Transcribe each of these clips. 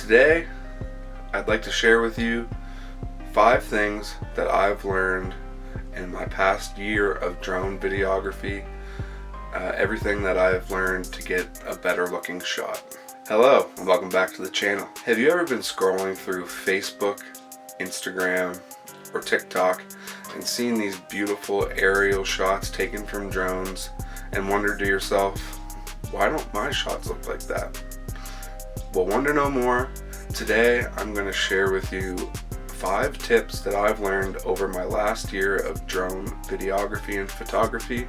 Today, I'd like to share with you 5 things that I've learned in my past year of drone videography. Everything that I've learned to get a better looking shot. Hello, and welcome back to the channel. Have you ever been scrolling through Facebook, Instagram, or TikTok and seen these beautiful aerial shots taken from drones and wondered to yourself, why don't my shots look like that? Well, wonder no more. Today I'm going to share with you 5 tips that I've learned over my last year of drone videography and photography.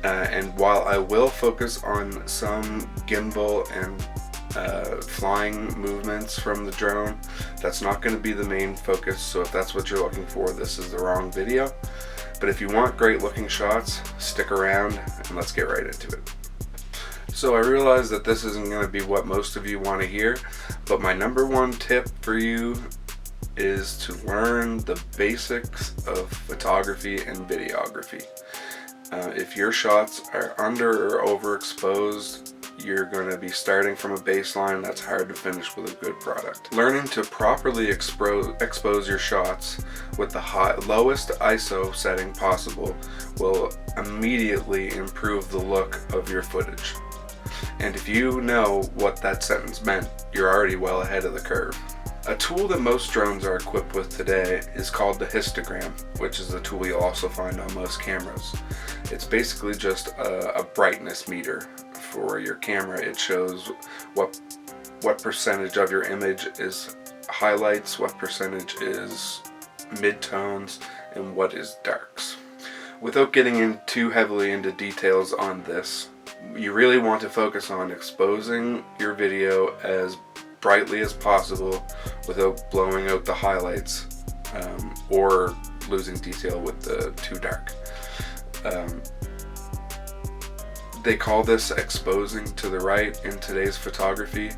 And while I will focus on some gimbal and flying movements from the drone, that's not going to be the main focus. So if that's what you're looking for, this is the wrong video. But if you want great looking shots, stick around and let's get right into it. So I realize that this isn't going to be what most of you want to hear, but my number 1 tip for you is to learn the basics of photography and videography. If your shots are under or overexposed, you're going to be starting from a baseline that's hard to finish with a good product. Learning to properly expose your shots with the lowest ISO setting possible will immediately improve the look of your footage. And if you know what that sentence meant, you're already well ahead of the curve. A tool that most drones are equipped with today is called the histogram, which is a tool you'll also find on most cameras. It's basically just a brightness meter for your camera. It shows what percentage of your image is highlights, what percentage is midtones, and what is darks. Without getting in too heavily into details on this, you really want to focus on exposing your video as brightly as possible without blowing out the highlights or losing detail with the too dark. They call this exposing to the right in today's photography.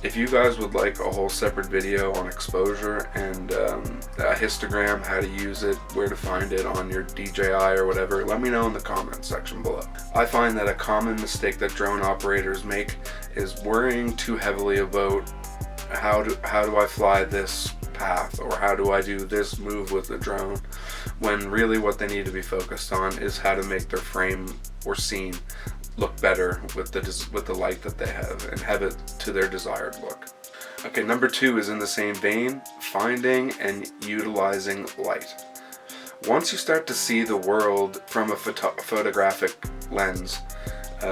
If you guys would like a whole separate video on exposure and a histogram, how to use it, where to find it on your DJI or whatever, let me know in the comments section below. I find that a common mistake that drone operators make is worrying too heavily about how do I fly this path, or how do I do this move with the drone, when really what they need to be focused on is how to make their frame or scene look better with the light that they have and have it to their desired look. Okay, number 2 is in the same vein, finding and utilizing light. Once you start to see the world from a photographic lens,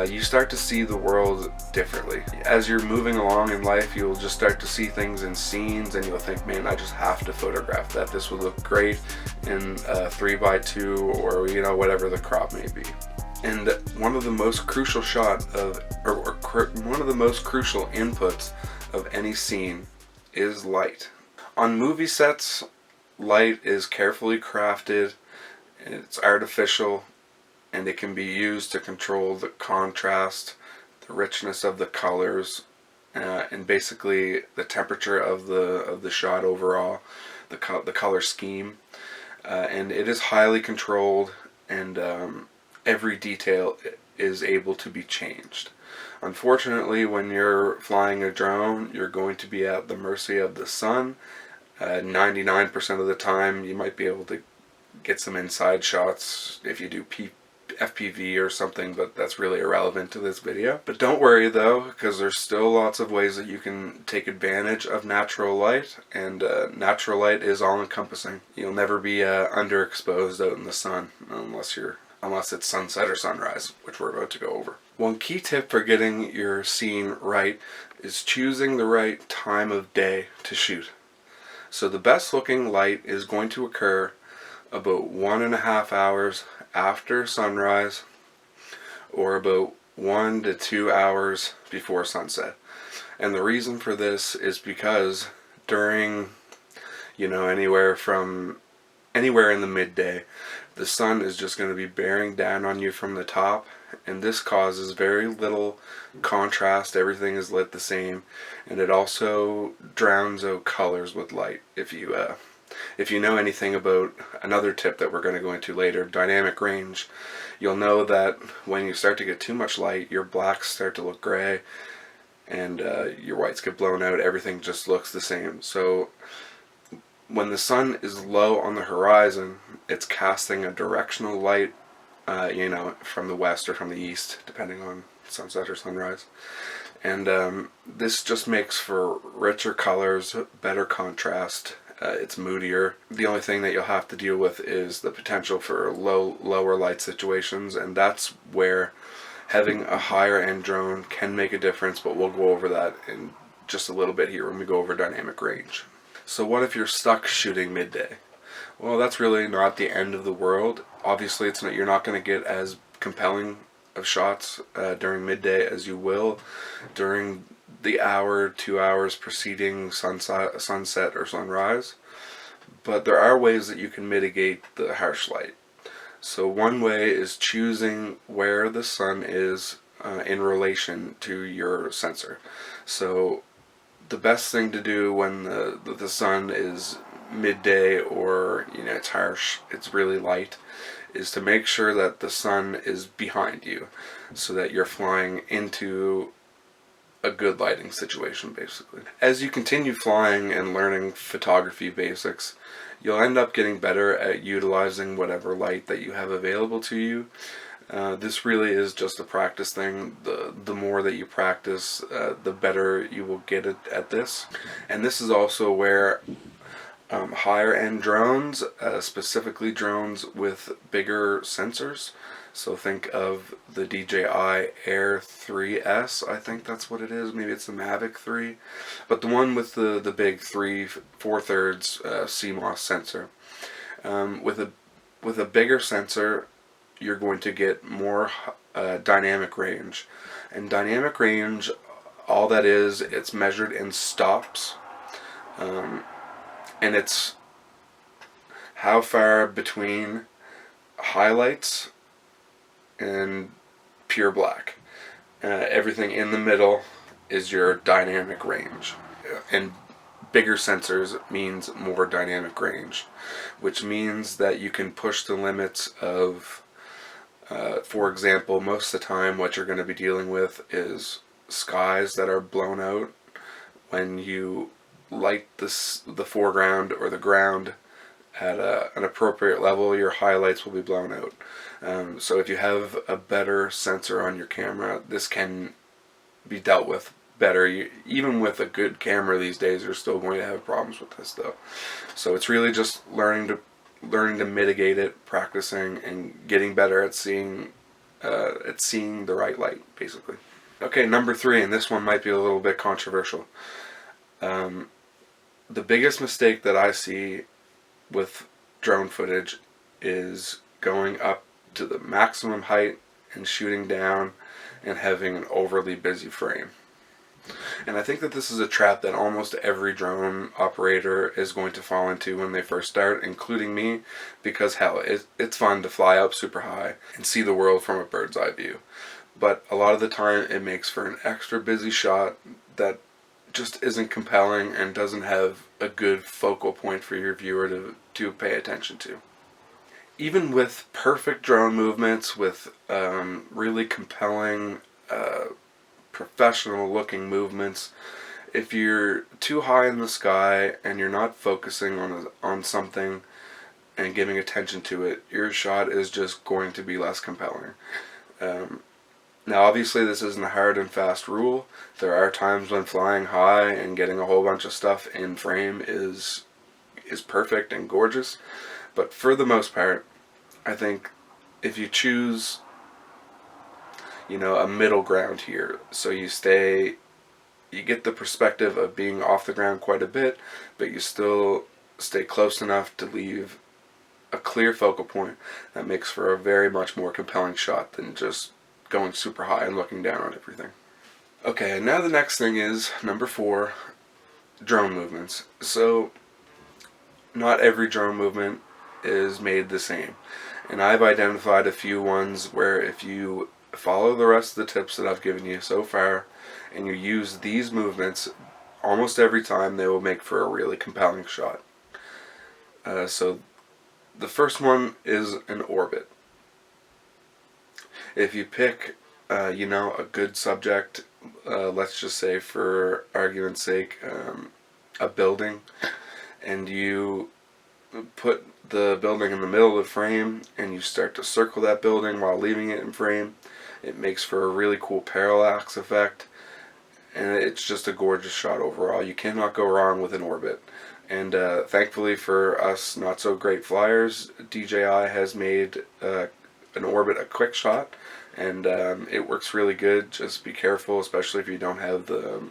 you start to see the world differently. As you're moving along in life, you'll just start to see things in scenes and you'll think, man, I just have to photograph that. This would look great in 3x2 or whatever the crop may be. And one of the most crucial one of the most crucial inputs of any scene is light. On movie sets, light is carefully crafted, it's artificial, and it can be used to control the contrast, the richness of the colors, and basically the temperature of the shot overall, the color scheme. And it is highly controlled, and every detail is able to be changed. Unfortunately, when you're flying a drone, you're going to be at the mercy of the sun. 99% of the time, you might be able to get some inside shots if you do FPV or something, but that's really irrelevant to this video. But don't worry though, because there's still lots of ways that you can take advantage of natural light, and natural light is all-encompassing. You'll never be underexposed out in the sun unless it's sunset or sunrise, which we're about to go over. One key tip for getting your scene right is choosing the right time of day to shoot. So the best looking light is going to occur about 1.5 hours after sunrise, or about 1 to 2 hours before sunset. And the reason for this is because during, anywhere in the midday, the sun is just going to be bearing down on you from the top, and this causes very little contrast. Everything is lit the same, and it also drowns out colors with light. If you know anything about another tip that we're going to go into later, dynamic range, you'll know that when you start to get too much light, your blacks start to look gray, and your whites get blown out. Everything just looks the same. So when the sun is low on the horizon, it's casting a directional light, from the west or from the east, depending on sunset or sunrise. And this just makes for richer colors, better contrast. It's moodier. The only thing that you'll have to deal with is the potential for lower light situations, and that's where having a higher end drone can make a difference, but we'll go over that in just a little bit here when we go over dynamic range. So what if you're stuck shooting midday? Well, that's really not the end of the world. Obviously, you're not going to get as compelling of shots during midday as you will during the hour, 2 hours preceding sunset or sunrise. But there are ways that you can mitigate the harsh light. So one way is choosing where the sun is in relation to your sensor. So the best thing to do when the sun is midday, or it's harsh, it's really light, is to make sure that the sun is behind you, so that you're flying into a good lighting situation, basically. As you continue flying and learning photography basics, you'll end up getting better at utilizing whatever light that you have available to you. This really is just a practice thing. The more that you practice, the better you will get at this. And this is also where higher end drones, specifically drones with bigger sensors. So think of the DJI Air 3S, I think that's what it is. Maybe it's the Mavic 3. But the one with the big 3/4 CMOS sensor. With a bigger sensor, you're going to get more dynamic range. And dynamic range, all that is, it's measured in stops. And it's how far between highlights and pure black. Everything in the middle is your dynamic range. And bigger sensors means more dynamic range, which means that you can push the limits of, for example, most of the time what you're going to be dealing with is skies that are blown out. When you light the foreground or the ground at an appropriate level, your highlights will be blown out. So if you have a better sensor on your camera, this can be dealt with better. Even with a good camera these days, you're still going to have problems with this, though. So it's really just learning to mitigate it, practicing, and getting better at seeing the right light, basically. Okay, number 3, and this one might be a little bit controversial. The biggest mistake that I see with drone footage is going up to the maximum height and shooting down and having an overly busy frame. And I think that this is a trap that almost every drone operator is going to fall into when they first start, including me, because hell, it's fun to fly up super high and see the world from a bird's eye view. But a lot of the time it makes for an extra busy shot that just isn't compelling and doesn't have a good focal point for your viewer to pay attention to. Even with perfect drone movements, with really compelling, professional looking movements, if you're too high in the sky and you're not focusing on something and giving attention to it, your shot is just going to be less compelling. Now obviously this isn't a hard and fast rule. There are times when flying high and getting a whole bunch of stuff in frame is perfect and gorgeous, but for the most part, I think if you choose a middle ground here, so you get the perspective of being off the ground quite a bit, but you still stay close enough to leave a clear focal point, that makes for a very much more compelling shot than just going super high and looking down on everything. Okay, and now the next thing is number 4, drone movements. So not every drone movement is made the same, and I've identified a few ones where if you follow the rest of the tips that I've given you so far and you use these movements almost every time, they will make for a really compelling shot. So the first one is an orbit. If you pick a good subject let's just say for argument's sake, a building, and you put the building in the middle of the frame and you start to circle that building while leaving it in frame. It makes for a really cool parallax effect, and it's just a gorgeous shot overall. You cannot go wrong with an orbit. And thankfully for us not so great flyers, DJI has made an orbit a quick shot, and it works really good. Just be careful, especially if you don't have the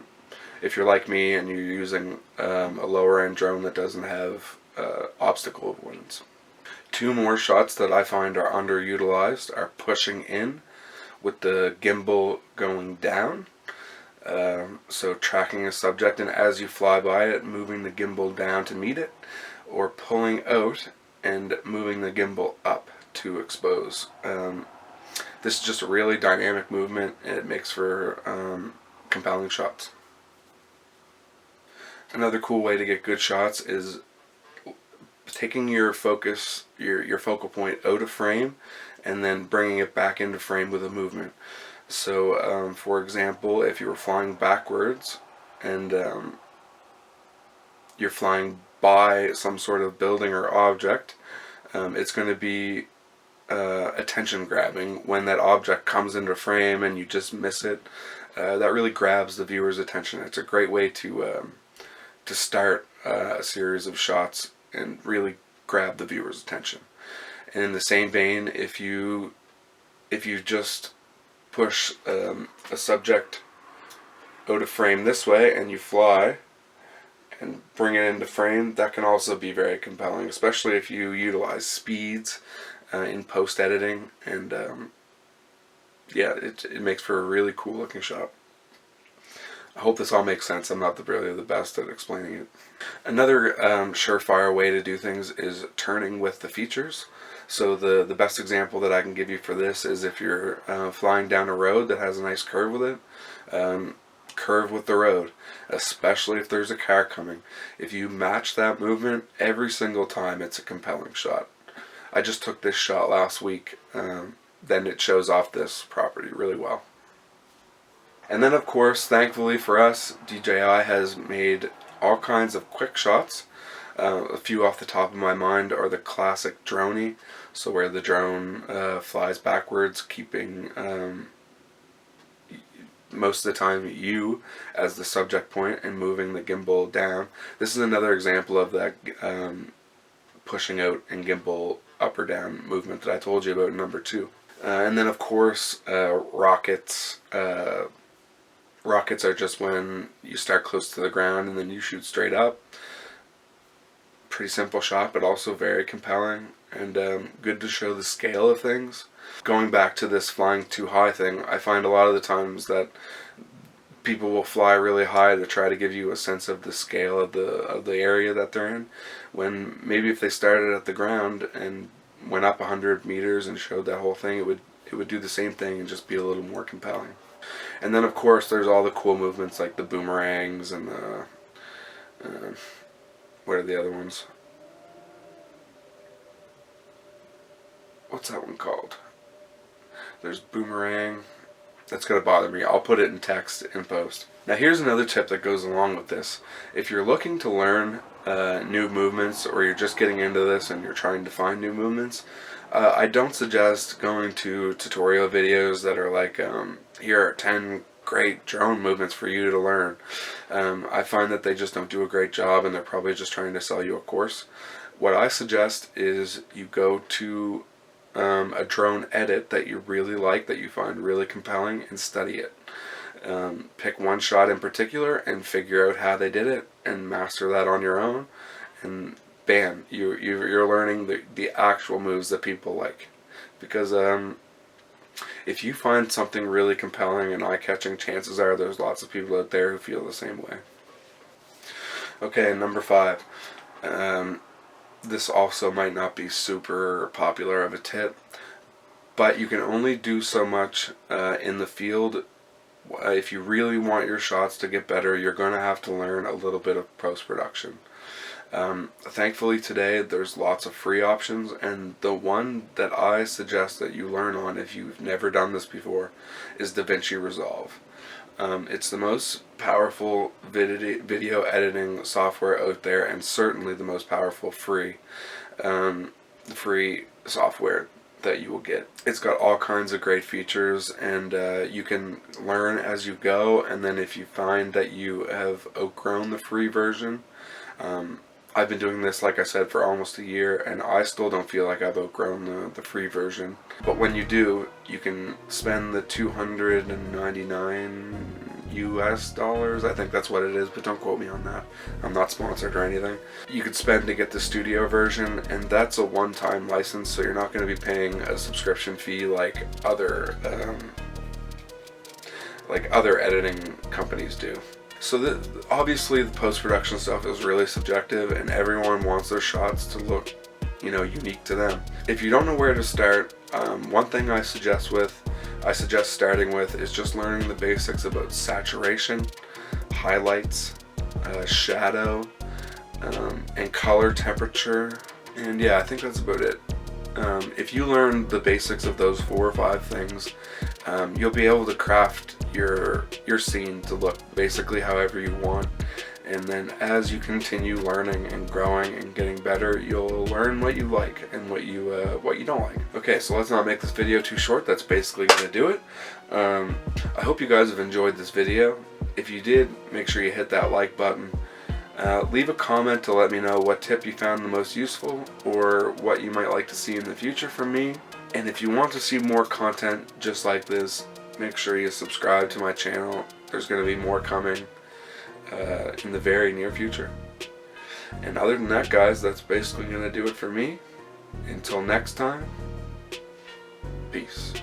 if you're like me and you're using a lower end drone that doesn't have obstacle avoidance. Two more shots that I find are underutilized are pushing in with the gimbal going down. So tracking a subject, and as you fly by it, moving the gimbal down to meet it, or pulling out and moving the gimbal up to expose. This is just a really dynamic movement, and it makes for compelling shots. Another cool way to get good shots is taking your focus, your focal point out of frame, and then bringing it back into frame with a movement. So, for example, if you were flying backwards and you're flying by some sort of building or object, it's going to be attention grabbing when that object comes into frame and you just miss it. That really grabs the viewer's attention. It's a great way to start a series of shots and really grab the viewer's attention. And in the same vein, if you just push a subject out of frame this way and you fly and bring it into frame, that can also be very compelling, especially if you utilize speeds in post editing, and yeah, it makes for a really cool looking shot. I hope this all makes sense. I'm not really the best at explaining it. Another surefire way to do things is turning with the features. So the best example that I can give you for this is if you're flying down a road that has a nice curve with it, curve with the road, especially if there's a car coming. If you match that movement every single time, it's a compelling shot. I just took this shot last week, then it shows off this property really well. And then of course, thankfully for us, DJI has made all kinds of quick shots. A few off the top of my mind are the classic droney, so where the drone flies backwards, keeping most of the time you as the subject point and moving the gimbal down. This is another example of that pushing out and gimbal up or down movement that I told you about in number 2. And then of course rockets. Rockets are just when you start close to the ground and then you shoot straight up. Pretty simple shot, but also very compelling and good to show the scale of things. Going back to this flying too high thing, I find a lot of the times that people will fly really high to try to give you a sense of the scale of the area that they're in, when maybe if they started at the ground and went up 100 meters and showed that whole thing, it would do the same thing and just be a little more compelling. And then of course there's all the cool movements like the boomerangs and the what are the other ones? What's that one called? There's boomerang. That's going to bother me. I'll put it in text in post. Now here's another tip that goes along with this. If you're looking to learn new movements, or you're just getting into this and you're trying to find new movements, I don't suggest going to tutorial videos that are like, here are 10 great drone movements for you to learn. I find that they just don't do a great job, and they're probably just trying to sell you a course. What I suggest is you go to a drone edit that you really like, that you find really compelling, and study it. Pick one shot in particular and figure out how they did it and master that on your own, and bam, you're learning the actual moves that people like. Because if you find something really compelling and eye-catching, chances are there's lots of people out there who feel the same way. Okay, number 5. This also might not be super popular of a tip, but you can only do so much in the field. If you really want your shots to get better, you're going to have to learn a little bit of post-production. Thankfully today there's lots of free options, and the one that I suggest that you learn on if you've never done this before is DaVinci Resolve. It's the most powerful video editing software out there, and certainly the most powerful free software that you will get. It's got all kinds of great features, and you can learn as you go, and then if you find that you have outgrown the free version, I've been doing this, like I said, for almost a year, and I still don't feel like I've outgrown the free version. But when you do, you can spend the $299 US, I think that's what it is, but don't quote me on that. I'm not sponsored or anything. You could spend to get the studio version, and that's a one-time license, so you're not going to be paying a subscription fee like other editing companies do. So obviously the post-production stuff is really subjective, and everyone wants their shots to look, unique to them. If you don't know where to start, one thing I suggest starting with is just learning the basics about saturation, highlights, shadow, and color temperature, and yeah, I think that's about it. If you learn the basics of those 4 or 5 things, you'll be able to craft your scene to look basically however you want. And then as you continue learning and growing and getting better, you'll learn what you like and what you don't like. Okay, so let's not make this video too short. That's basically going to do it. I hope you guys have enjoyed this video. If you did, make sure you hit that like button. Leave a comment to let me know what tip you found the most useful, or what you might like to see in the future from me. And if you want to see more content just like this, make sure you subscribe to my channel. There's going to be more coming in the very near future. And other than that, guys, that's basically going to do it for me. Until next time, peace.